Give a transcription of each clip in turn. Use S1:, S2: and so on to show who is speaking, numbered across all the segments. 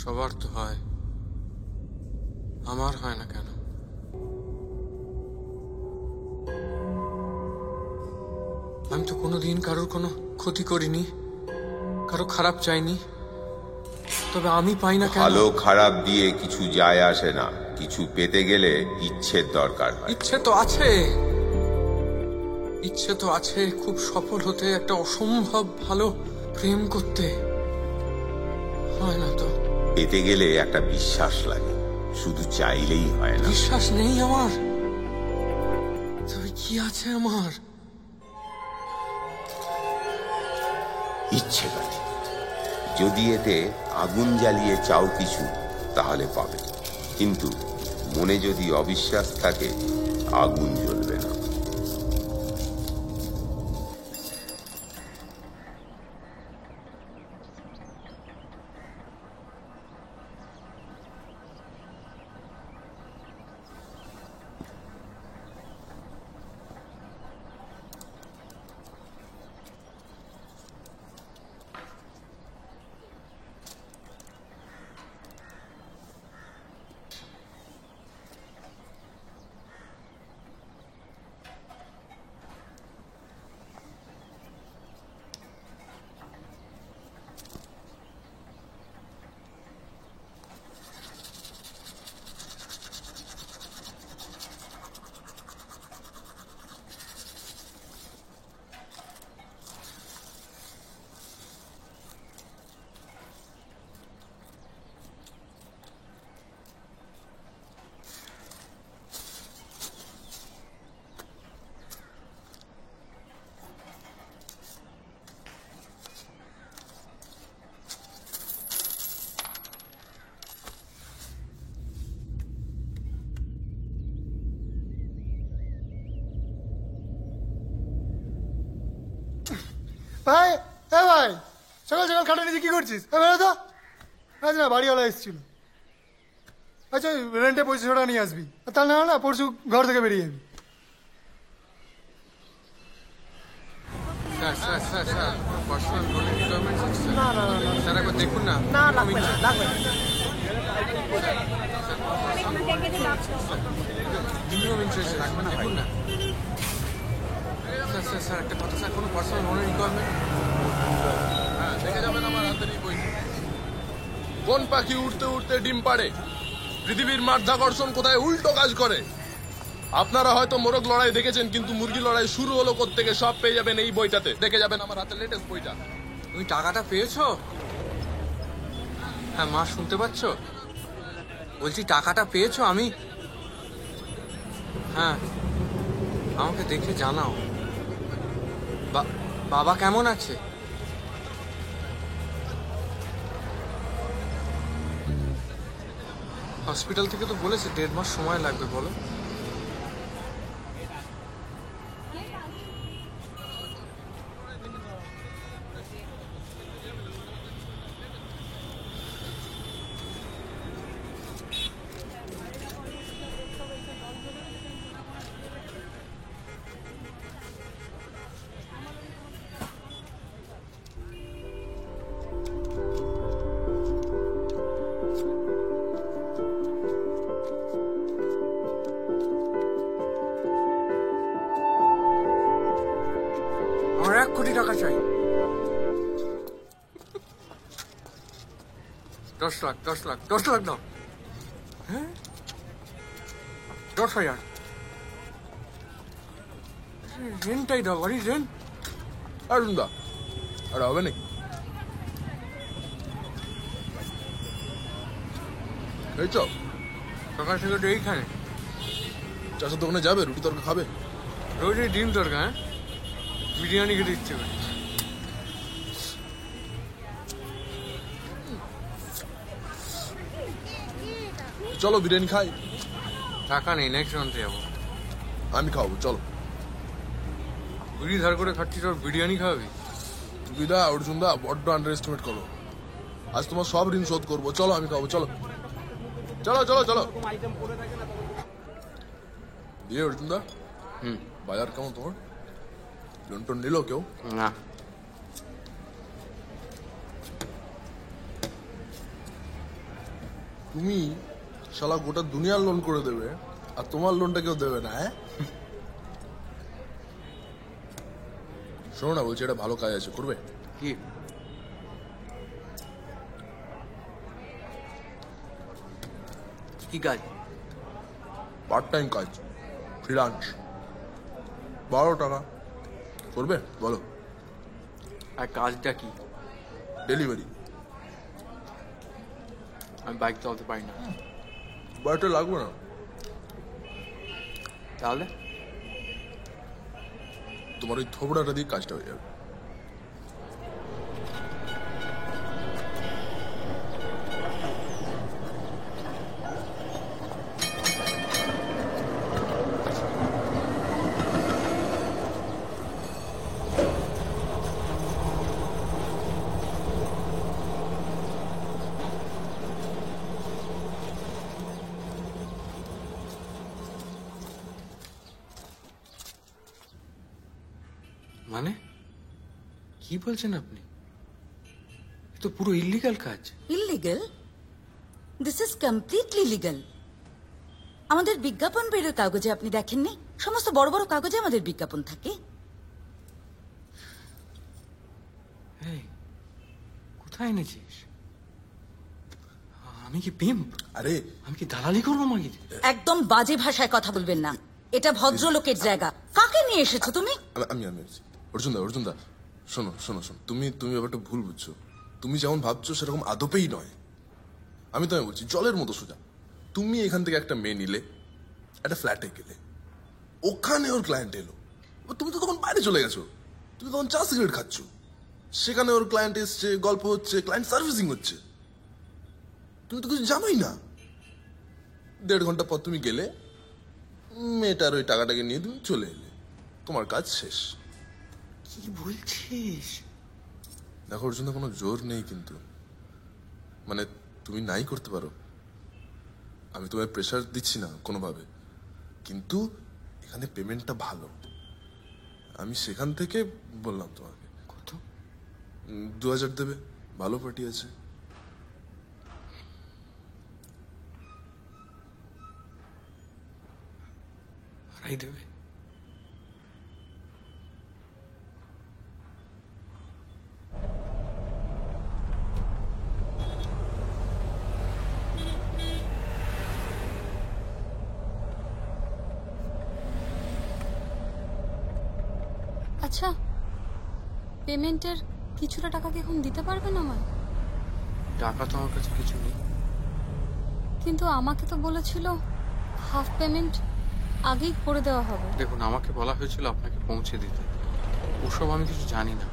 S1: সবার তো হয়, আমার হয় না কেন? আমি তো কোনোদিন কারোর কোনো ক্ষতি করিনি, কারো খারাপ চাইনি, তবে আমি পাই না কেন?
S2: ভালো খারাপ দিয়ে কিছু যায় আসে না, কিছু পেতে গেলে ইচ্ছের দরকার হয়।
S1: ইচ্ছে তো আছে, ইচ্ছে তো আছে খুব সফল হতে, একটা অসম্ভব ভালো প্রেম করতে, হয় না তো।
S2: পেতে গেলে একটা বিশ্বাস লাগে, শুধু চাইলেই হয় না।
S1: বিশ্বাস নেই আমার, তবে কি আছে আমার?
S2: ইচ্ছে আছে। যদি এতে আগুন জ্বালিয়ে চাও কিছু, তাহলে পাবে, কিন্তু মনে যদি অবিশ্বাস থাকে, আগুন জ্বলবে না।
S3: ভাই, হ্যাঁ ভাই, সকাল সকাল খাটা নিচে কি করছিস? বেরো তো। আজ না বাড়িওয়ালা এসেছিল। আচ্ছা, রেন্টে 2500 টাকা নিয়ে আসবি, আর তাহলে না পরশু ঘর থেকে বেরিয়ে যাবি।
S1: Sir sir sir sir personal লোনের রিকোয়ারমেন্ট আছে
S3: না না না না
S1: স্যার, একবার দেখুন না।
S3: না, লাগবে না, লাগবে না।
S1: মিনিমাম ইন্টারেস্ট লাগবে না, দেখুন না। স্যার স্যার স্যার একটা কথা স্যার, কোনো পার্সোনাল লোনের রিকোয়ারমেন্ট?
S4: হ্যাঁ, দেখে যাবেন আমার হাতের এই বই। কোন পাখি উড়তে উড়তে ডিম পাড়ে, পৃথিবীর মাধ্যাকর্ষণ কোথায় উল্টো কাজ করে। আপনারা হয়তো মোরগ লড়াই দেখেছেন, কিন্তু মুরগি লড়াই শুরু হলো কোত্থেকে সব পেয়ে যাবেন এই বইটাতে। দেখে যাবেন আমার হাতের লেটেস্ট বইটা।
S1: তুমি টাকাটা পেয়েছো? হ্যাঁ মা, শুনতে পাচ্ছ? বলছি টাকাটা পেয়েছো? আমি, হ্যাঁ, আমাকে দেখে জানাও। বাবা কেমন আছে? হসপিটাল থেকে তো বলেছে 1.5 মাস সময় লাগবে। বলো। আমার 1 কোটি টাকা চাই। 10 লাখ 10 লাখ 10 লাখ দাও। হ্যাঁ, 10,000। রেন্টটাই দাও, বাড়ির রেন্ট।
S4: আর শুনবা আর হবে নাকি? এই চল,
S1: সকাল থেকে তো এইখানে
S4: চাষের দোকানে যাবে, রুটি তরকা খাবে।
S1: রোজ এই ডিম তরকা, হ্যাঁ, বিরিয়ানি খেতে ইচ্ছে করে।
S4: চলো বিরিয়ানি খাই।
S1: টাকা নেই, নেক্সট মান্থে যাবো।
S4: আমি খাওয়াবো, চলো।
S1: বিড়ি ধার করে খাচ্ছিস, আর বিরিয়ানি খাওয়াবি?
S4: সুবিধা অর্জুন দা বড্ড আন্ডার এস্টিমেট করো। আজ তোমার সব ঋণ শোধ করবো। চলো, আমি খাবো, চলো চলো চলো চলো। দিয়ে অর্জুন দা, বাজার কেমন তোমার? লোন টোন নিল কেউ?
S1: না।
S4: তুমি শালা গোটা দুনিয়ার লোন করে দেবে আর তোমার লোনটা কেউ দেবে না, হ্যাঁ? শোনো না, বলছি এটা ভালো কাজ আছে, করবে?
S1: কি কি কাজ?
S4: পার্ট টাইম কাজ, ফ্রিল্যান্স, 12 টাকা। করবে বলো?
S1: আর কাজটা কি?
S4: ডেলিভারি।
S1: আমি বাইক চালাতে পারি না।
S4: বাড়িতে লাগবে না।
S1: তাহলে
S4: তোমার ওই থোবড়াটা দিয়ে কাজটা হয়ে যাবে।
S1: মানে কি বলছেন আপনি? এ তো পুরো ইল্লিগাল কাজ।
S5: Illegal? This is completely legal. আমাদের বিজ্ঞাপন বেরোয় কাগজে, আপনি দেখেননি? সমস্ত বড় বড় কাগজে আমাদের বিজ্ঞাপন থাকে।
S1: এই, কোথায় এনেছিস? আমি কি পিম্প?
S4: আরে
S1: আমি কি দালালি করবো মাগির?
S5: একদম বাজে ভাষায় কথা বলবেন না, এটা ভদ্রলোকের জায়গা। কাকে নিয়ে এসেছো তুমি?
S4: আমি অর্জুন দা, শোনো শোনো শোনো, তুমি ব্যাপারটা ভুল বুঝছো। তুমি যেমন ভাবছো সেরকম আদপেই নয়। আমি তোমায় বলছি, জলের মতো সোজা। তুমি এখান থেকে একটা মেয়ে নিলে, একটা ফ্ল্যাটে গেলে, ওখানে ওর ক্লায়েন্ট এলো, তুমি তো তখন বাইরে চলে গেছো, তুমি তখন চা সিগারেট খাচ্ছ, সেখানে ওর ক্লায়েন্ট এসছে, গল্প হচ্ছে, ক্লায়েন্ট সার্ভিসিং হচ্ছে, তুমি তো কিছু জানোই না। 1.5 ঘন্টা পর তুমি গেলে, মেয়েটার ওই টাকাটাকে নিয়ে তুমি চলে এলে, তোমার কাজ শেষ।
S1: কি বলছিস?
S4: দেখো অর্জুন, কোনো জোর নেই, কিন্তু মানে তুমি নাই করতে পারো, আমি তোমায় প্রেশার দিচ্ছি না কোনোভাবে, কিন্তু এখানে পেমেন্টটা ভালো। আমি সেখান থেকে বললাম তোমাকে।
S1: কত?
S4: 2000 দেবে, ভালো পার্টি আছে।
S1: আড়াই দেবে?
S6: আচ্ছা, পেমেন্টের কিছুটা টাকা কি এখন দিতে পারবেন আমায়?
S1: টাকা তো আমার কাছে কিছু নেই।
S6: কিন্তু আমাকে তো বলেছিল হাফ পেমেন্ট আগেই করে দেওয়া হবে।
S1: দেখুন, আমাকে বলা হয়েছিল আপনাকে পৌঁছে দিতে, ওসব আমি কিছু জানি না।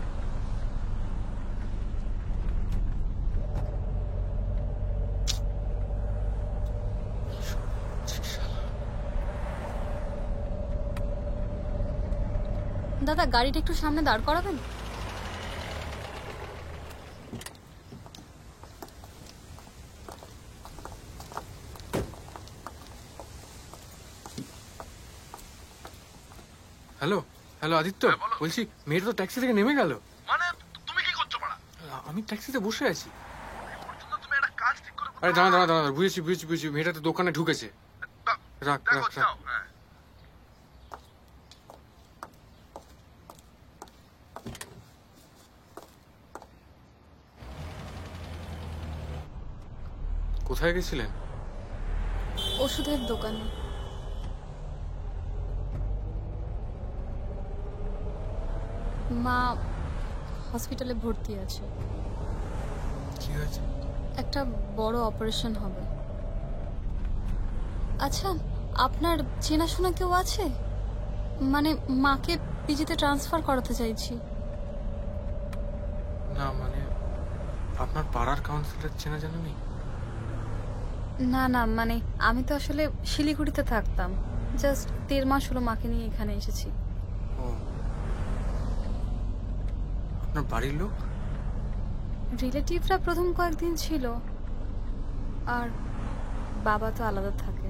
S6: দাদা, গাড়িটা একটু সামনে দাঁড় করাবেন?
S1: হ্যালো হ্যালো আদিত্য, বলছি মেয়েটা তো ট্যাক্সি থেকে নেমে গেল।
S4: মানে তুমি কি করছো পাড়া?
S1: আমি ট্যাক্সিতে বসে আছি।
S4: তুমি একটা কাজ ঠিক করে
S1: আরে দাঁড়া দাঁড়া দাঁড়া, বুঝেছি বুঝেছি বুঝেছি, মেয়েটা তো দোকানে ঢুকেছে। রাখ রাখ রাখ। কোথায় গেছিলেন?
S6: ওষুধের দোকানে। মা হসপিটালে ভর্তি আছে,
S1: কি হয়েছে?
S6: একটা বড় অপারেশন হবে। আচ্ছা, আপনার চেনাশোনা কেউ আছে? মানে মাকে পিজিতে ট্রান্সফার করাতে চাইছি।
S1: না মানে আপনার পাড়ার কাউন্সিলর চেনা জানা নেই?
S6: না না, মানে আমি তো আসলে শিলিগুড়িতে থাকতাম, জাস্ট 1.5 মাস হলো মাকে নিয়ে এখানে এসেছি।
S1: ও, আপনার বাড়ির লোক?
S6: রিলেটিভরা প্রথম কয়েকদিন ছিল, আর বাবা তো আলাদা থাকে।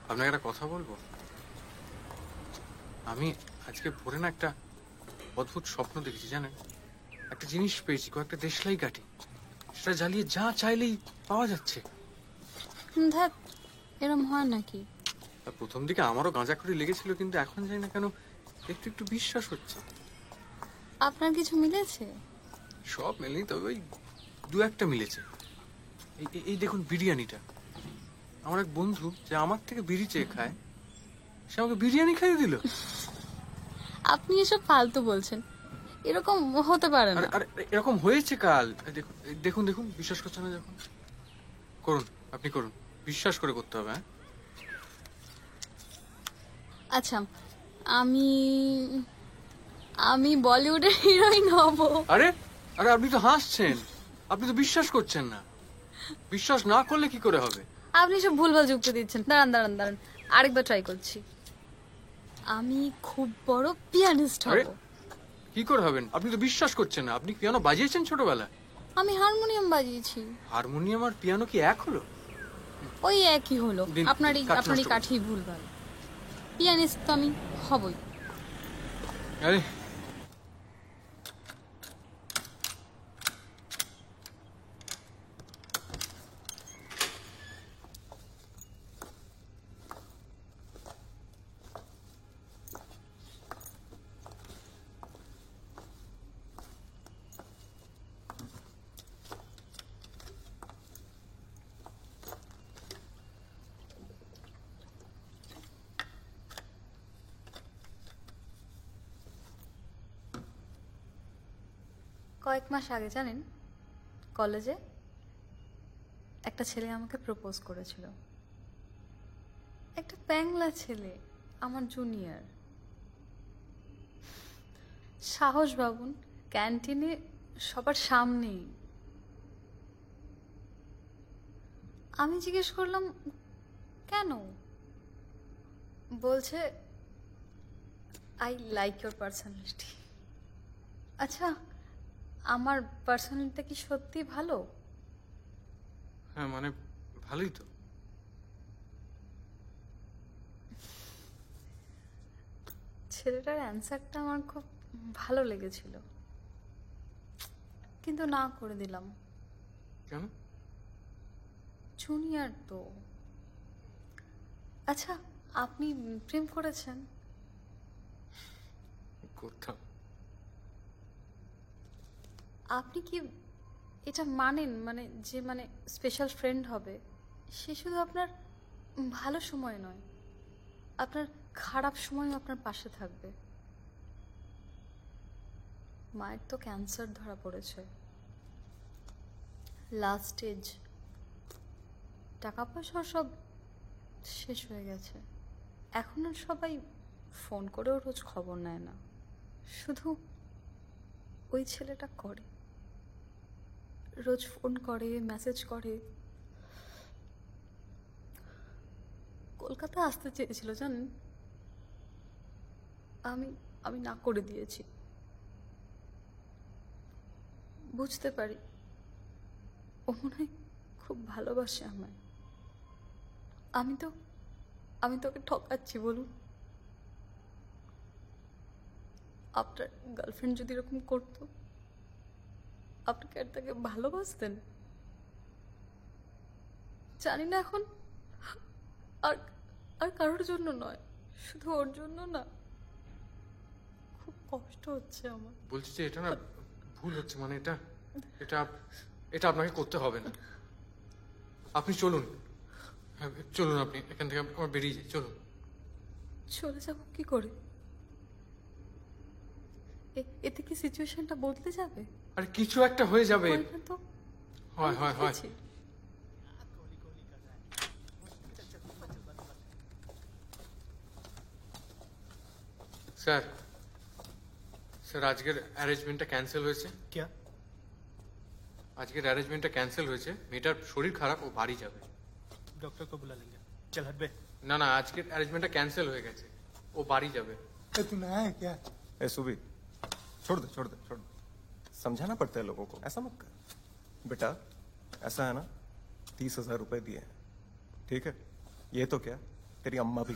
S1: আপনাকে একটা কথা বলবো? আমি আজকে ভোরে না একটা অদ্ভুত স্বপ্ন দেখেছি, জানেন? একটা জিনিস পেয়েছি, কয়েকটা দেশলাই কাঠি, সেটা জ্বালিয়ে যা চাইলেই পাওয়া যাচ্ছে।
S6: ধ্যাত, এরম হয় নাকি?
S1: আর প্রথম দিকে আমারও গাঁজাখড়ি লেগেছিল, কিন্তু এখন জানি না কেন একটু একটু বিশ্বাস হচ্ছে।
S6: আপনার কিছু মিলেছে?
S1: সব মেলেনি, তবে ওই দু একটা মিলেছে। এই দেখুন বিরিয়ানিটা। আমার এক বন্ধু যে আমার থেকে বিড়ি চেয়ে খায়, সে আমাকে বিরিয়ানি খাইয়ে দিল।
S6: আপনি এসব ফালতু বলছেন, এরকম হতে পারে না।
S1: আর এরকম হয়েছে কাল। দেখুন দেখুন, বিশ্বাস করছে না যখন, করুন, আপনি করুন, বিশ্বাস করে করতে হবে। হ্যাঁ,
S6: আচ্ছা, আমি আমি বলিউডের হিরোইন হব।
S1: আরে আরে আপনি তো হাসছেন, আপনি তো বিশ্বাস করছেন না। বিশ্বাস না করলে কি করে হবে?
S6: আপনি সব ভুলভাল যুক্তি দিচ্ছেন। দাঁড়ান দাঁড়ান দাঁড়ান, আরেকবার ট্রাই করছি। আমি খুব বড় পিয়ানিস্ট
S1: আরে
S6: হব।
S1: কি করে হবেন? আপনি তো বিশ্বাস করছেন না। আপনি পিয়ানো বাজিয়েছেন ছোটবেলায়?
S6: আমি হারমোনিয়াম বাজিয়েছি।
S1: হারমোনিয়াম আর পিয়ানো কি এক হলো?
S6: ওই একই হলো।
S1: দিন,
S6: আপনারই
S1: কাঠ
S6: আপনারই
S1: নষ্ট
S6: কাঠি ভুলভাল। পিয়ানিস্ট তো আমি হবই।
S1: আরে
S6: কয়েক মাস আগে জানেন, কলেজে একটা ছেলে আমাকে প্রপোজ করেছিল। একটা প্যাংলা ছেলে, আমার জুনিয়র। সাহস ভাবুন, ক্যান্টিনে সবার সামনেই। আমি জিজ্ঞেস করলাম কেন? বলছে আই লাইক ইউর পার্সোনালিটি। আচ্ছা, আমার পার্সোনালিটিটা কি সত্যি ভালো?
S1: হ্যাঁ, মানে ভালোই তো।
S6: ছেলেটার অ্যান্সারটা আমার খুব ভালো লেগেছিল, কিন্তু না করে দিলাম।
S1: কেন?
S6: জুনিয়র তো। আচ্ছা, আপনি প্রেম করেছেন?
S1: করতাম।
S6: আপনি কি এটা মানেন, মানে যে মানে স্পেশাল ফ্রেন্ড হবে সে শুধু আপনার ভালো সময় নয়, আপনার খারাপ সময়ও আপনার পাশে থাকবে? মায়ের তো ক্যান্সার ধরা পড়েছে, লাস্ট স্টেজ। টাকা পয়সা সব শেষ হয়ে গেছে। এখন আর সবাই ফোন করেও রোজ খবর নেয় না, শুধু ওই ছেলেটা করে। রোজ ফোন করে, মেসেজ করে। কলকাতা আসতে চেয়েছিল জানেন, আমি আমি না করে দিয়েছি। বুঝতে পারি ও মনে হয় খুব ভালোবাসে আমায়। আমি তোকে ঠকাচ্ছি বলুন? আপনার গার্লফ্রেন্ড যদি এরকম করতো, আপনি কি আর তাকে ভালোবাসতেন? জানি না এখন আর আর কারোর জন্য নয়, শুধু ওর জন্য না, খুব কষ্ট হচ্ছে আমার।
S1: বলছি যে এটা না ভুল হচ্ছে, মানে এটা এটা এটা আপনাকে করতে হবে না। আপনি চলুন। হ্যাঁ, চলুন, আপনি এখান থেকে আমার বেরিয়ে যাই, চলুন।
S6: চলে যাব কি করে? এতে কি সিচুয়েশনটা বদলে যাবে?
S1: আরে কিছু একটা হয়ে যাবে।
S6: হয় না তো?
S1: হয় হয় হয়।
S6: দেখেছি।
S1: স্যার, স্যার আজকের অ্যারেঞ্জমেন্টটা ক্যান্সেল হয়েছে।
S3: क्या
S1: আজকের অ্যারেঞ্জমেন্টটা ক্যান্সেল হয়েছে। মেয়েটার শরীর খারাপ, ও বাড়ি যাবে।
S3: डॉक्टर को बुला लेंगे। चल हट बे।
S1: না না, আজকের অ্যারেঞ্জমেন্টটা ক্যান্সেল হয়ে গেছে, ও বাড়ি যাবে।
S3: तू ना है क्या?
S7: ए सुबी, छोड़ दे छोड़ दे छोड़ दे। समझाना पड़ता है लोगों को, ऐसा मत कर बेटा। ऐसा है ना, 30,000 रुपए दिए हैं, ठीक है? ये तो क्या, तेरी अम्मा भी।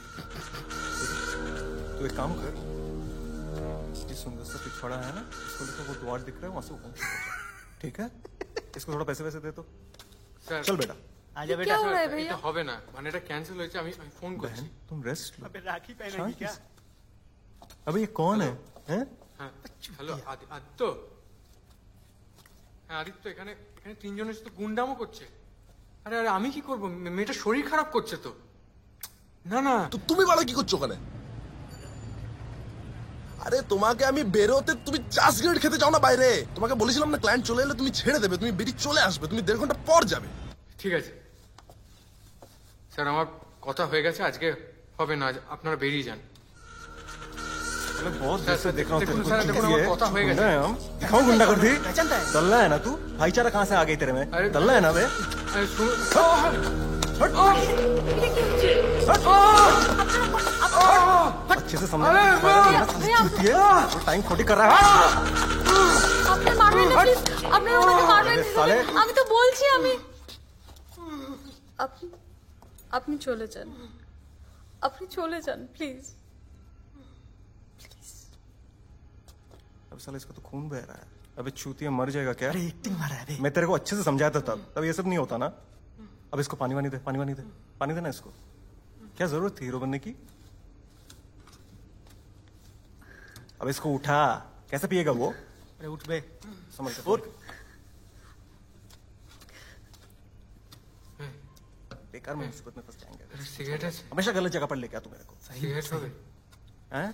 S7: तू एक काम कर, ये सुंदर सा पिछवाड़ा है ना, इसको लेकर वो द्वार दिख रहा है वहां से ऊपर चल जा। ठीक है, इसको थोड़ा पैसे वैसे दे दो।
S1: স্যার
S7: चल बेटा।
S6: ये क्या हो रहा है भैया?
S1: এটা হবে না, মানে এটা ক্যান্সেল হয়েছে, আমি ফোন করছি।
S7: बहन तुम रेस्ट लो।
S8: अबे राखी पहनेगी क्या?
S7: अबे ये कौन है हैं?
S1: হ্যাঁ হ্যালো আদিত্য। হ্যাঁ আদিত্য, এখানে এখানে তিনজনের সাথে গুন্ডামো করছে। আরে আরে আমি কি করবো, মেয়েটা শরীর খারাপ করছে তো। না না
S4: তো তুমি বাড়া কি করছো ওখানে? আরে তোমাকে আমি বেরোতে, তুমি চা সিগারেট খেতে চাও না বাইরে? তোমাকে বলেছিলাম না ক্লায়েন্ট চলে এলে তুমি ছেড়ে দেবে, তুমি বেরিয়ে চলে আসবে, তুমি 1.5 ঘন্টা পর যাবে।
S1: ঠিক আছে স্যার, আমার কথা হয়ে গেছে, আজকে হবে না, আপনারা বেরিয়ে যান।
S7: अरे बहुत
S1: सर,
S7: देर से देख रहा हूँ तेरे को
S1: सर,
S7: चीज़
S1: देखो ना,
S7: ये।
S1: वो कोता होएगा।
S7: गुंडा है हम। दिखाऊं गुंडा कर दी? दल्ला है ना तू? भाईचारा कहाँ से आ गई तेरे में?
S1: अरे-
S7: दल्ला है ना बे?
S1: আরে শুনুন,
S7: अच्छे से समझा। टाइम खोटी कर रहा है।
S6: আপনি মারবেন না প্লিজ, আপনারা ওনাকে মারবেন
S7: আরে সালে।
S6: না। আমি তো বলছি আমি আপনি আপনি চলে যান, আপনি চলে যান প্লিজ।
S7: अब साले इसका तो खून बह रहा है। अबे चूतिया मर जाएगा क्या?
S8: अरे एक्टिंग मारा है बे।
S7: मैं तेरे को अच्छे से समझाया था तब ये सब नहीं होता ना। अब इसको पानी वानी दे, पानी वानी दे, पानी देना इसको। क्या जरूरत थी हीरो बनने की? अब इसको उठा, कैसे पिएगा वो?
S8: अरे उठ बे।
S7: समझ गया।
S8: उठ।
S7: बेकार में मुसीबत में फंस जाएंगे।
S1: সিগারেট আছে?
S7: हमेशा गलत जगह पर लेके आ तू मेरे को।
S1: সিগারেট হবে?
S7: हैं?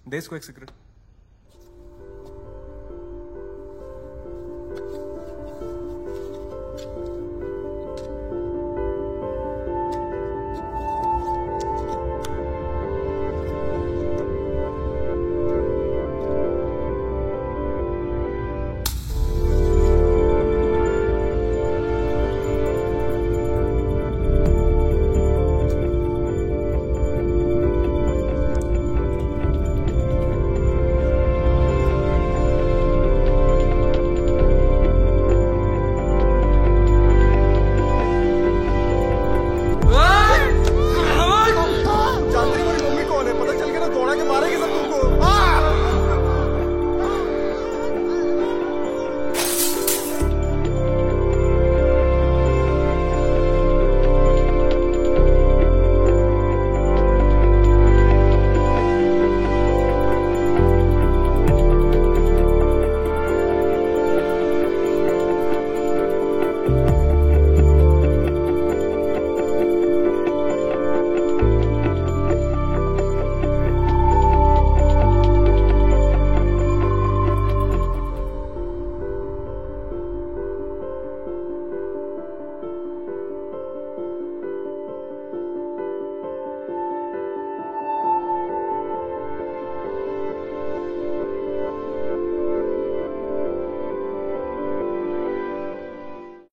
S7: दे इसको एक सिगरेट।